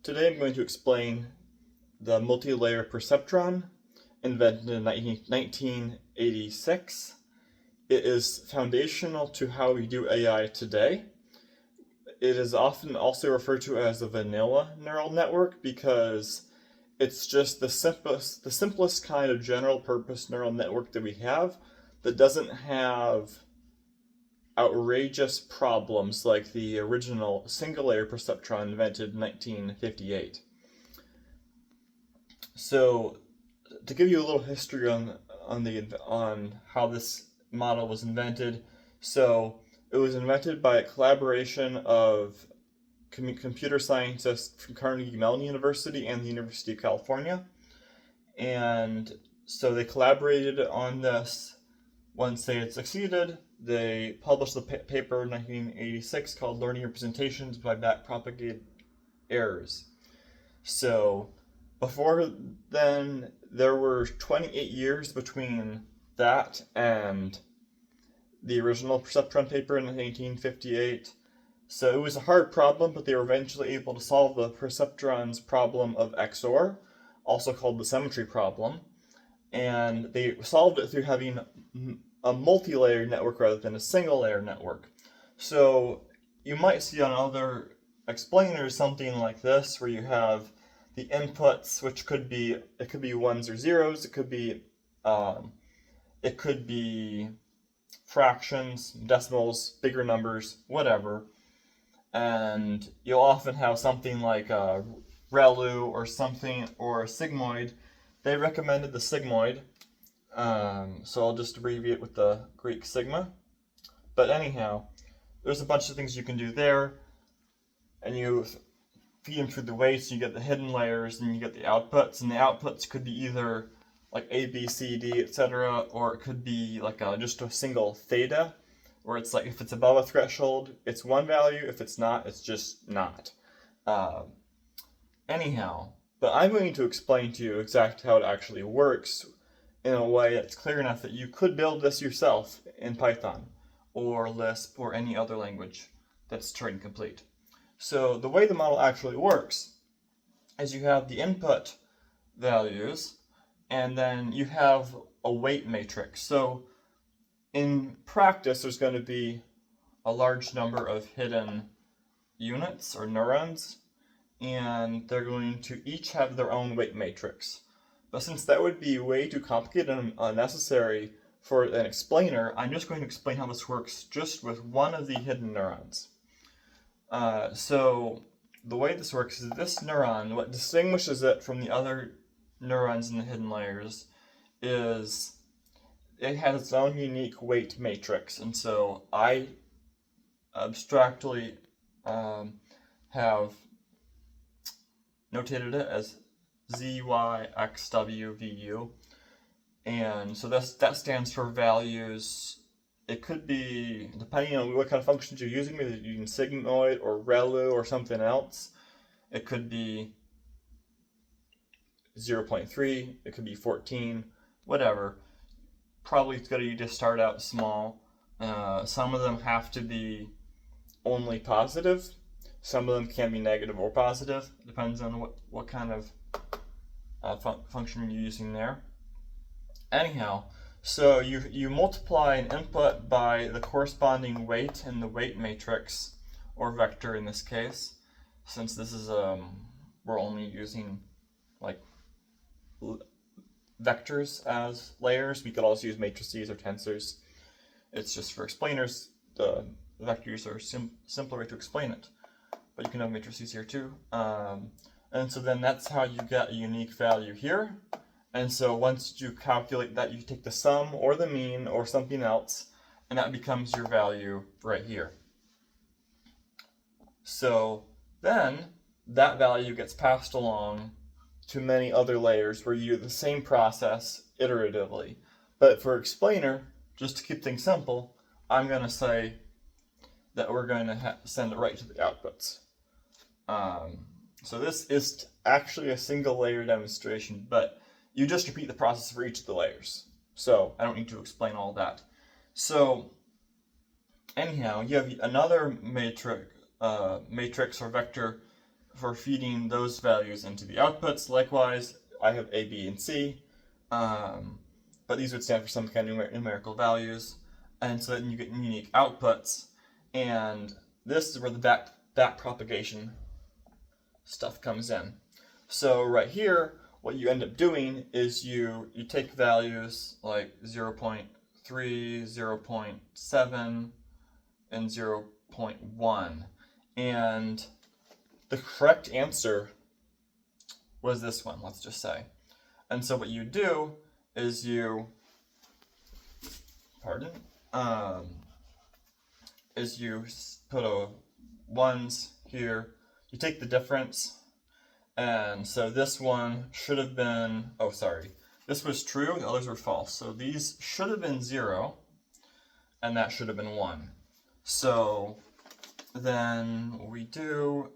Today I'm going to explain the multi-layer perceptron, invented in 1986. It is foundational to how we do AI today. It is often also referred to as a vanilla neural network because it's just the simplest kind of general purpose neural network that we have that doesn't have outrageous problems like the original single-layer perceptron invented in 1958. So, to give you a little history on how this model was invented, so it was invented by a collaboration of computer scientists from Carnegie Mellon University and the University of California, and so they collaborated on this. Once they had succeeded, they published the paper in 1986 called Learning Representations by Backpropagated Errors. So, before then, there were 28 years between that and the original perceptron paper in 1958. So it was a hard problem, but they were eventually able to solve the perceptron's problem of XOR, also called the symmetry problem. And they solved it through having a multi-layer network rather than a single-layer network. So you might see on other explainers something like this, where you have the inputs, which could be ones or zeros, it could be fractions, decimals, bigger numbers, whatever. And you'll often have something like a ReLU or something, or a sigmoid. They recommended the sigmoid, so I'll just abbreviate with the Greek sigma. But anyhow, there's a bunch of things you can do there, and you feed them through the weights, you get the hidden layers, and you get the outputs, and the outputs could be either like A, B, C, D, etc., or it could be like just a single theta, where it's like if it's above a threshold, it's one value, if it's not, it's just not. Anyhow, but I'm going to explain to you exactly how it actually works in a way that's clear enough that you could build this yourself in Python or Lisp or any other language that's Turing complete. So the way the model actually works is you have the input values, and then you have a weight matrix. So in practice, there's going to be a large number of hidden units or neurons, and they're going to each have their own weight matrix. But since that would be way too complicated and unnecessary for an explainer, I'm just going to explain how this works just with one of the hidden neurons. So the way this works is this neuron, what distinguishes it from the other neurons in the hidden layers is it has its own unique weight matrix. And so I abstractly have notated it as ZYXWVU. And so that stands for values. It could be, depending on what kind of functions you're using, maybe you're using sigmoid or ReLU or something else. It could be 0.3, it could be 14, whatever. Probably it's good to just start out small. Some of them have to be only positive. Some of them can be negative or positive. Depends on what kind of function you're using there. Anyhow, so you multiply an input by the corresponding weight in the weight matrix, or vector in this case. Since this is we're only using like vectors as layers, we could also use matrices or tensors. It's just for explainers, the vectors are simpler way to explain it. But you can have matrices here too. And so then that's how you get a unique value here. And so once you calculate that, you take the sum or the mean or something else, and that becomes your value right here. So then that value gets passed along to many other layers where you do the same process iteratively. But for explainer, just to keep things simple, I'm going to say that we're going to send it right to the outputs. So this is actually a single layer demonstration, but you just repeat the process for each of the layers. So I don't need to explain all that. So anyhow, you have another matrix or vector for feeding those values into the outputs. Likewise, I have A, B, and C, but these would stand for some kind of numerical values, and so then you get unique outputs, and this is where the back propagation stuff comes in. So right here, what you end up doing is you take values like 0.3, 0.7, and 0.1, and the correct answer was this one, let's just say. And so what you do is you put a ones here, you take the difference, and so this one should have been, oh sorry, this was true, the others were false. So these should have been 0, and that should have been 1. So then what we do,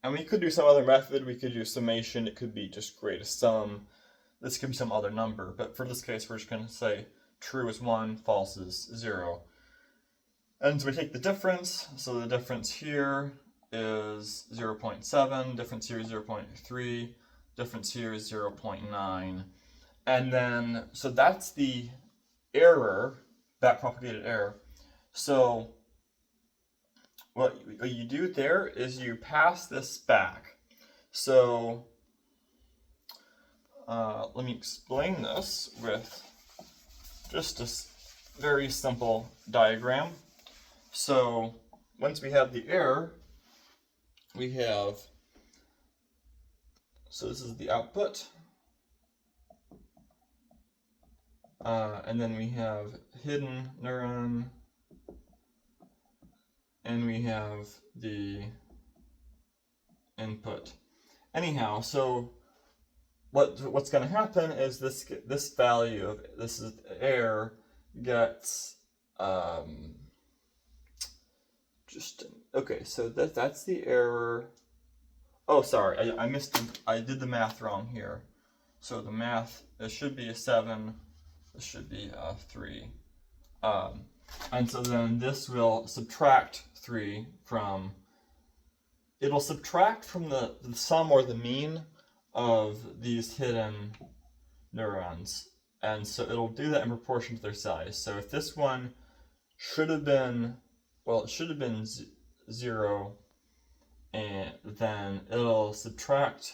and we could do some other method, we could do summation, it could be just greatest sum, this could be some other number, but for this case we're just going to say true is 1, false is 0. And so we take the difference, so the difference here is 0.7, difference here is 0.3, difference here is 0.9, and then, so that's the error, backpropagated error. So what you do there is you pass this back. So let me explain this with just a very simple diagram. So once we have the error, we have, so this is the output, and then we have hidden neuron, and we have the input. Anyhow, so what's going to happen is this value of this is error gets okay. So that's the error. Oh, sorry, I did the math wrong here. So the math, it should be a 7. This should be a 3. And so then this will subtract 3 from, it'll subtract from the sum or the mean of these hidden neurons. And so it'll do that in proportion to their size. So if this one should have been, well, it should have been 0, and then it'll subtract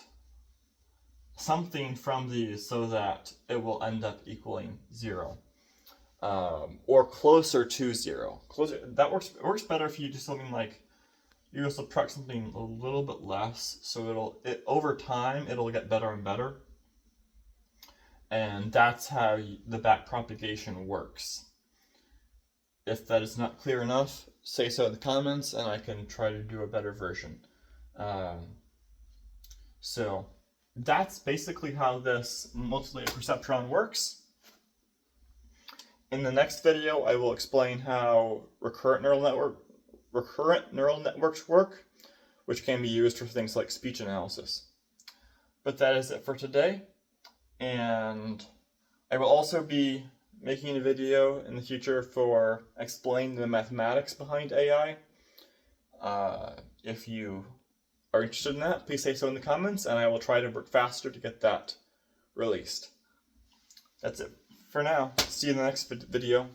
something from these so that it will end up equaling 0. Or closer to 0. Closer, that works better if you do something like you'll subtract something a little bit less, so over time it'll get better and better, and that's how the backpropagation works. If that is not clear enough, say so in the comments, and I can try to do a better version. So that's basically how this multilayer perceptron works. In the next video, I will explain how recurrent neural networks work, which can be used for things like speech analysis. But that is it for today, and I will also be making a video in the future for explaining the mathematics behind AI. If you are interested in that, please say so in the comments, and I will try to work faster to get that released. That's it for now. See you in the next video.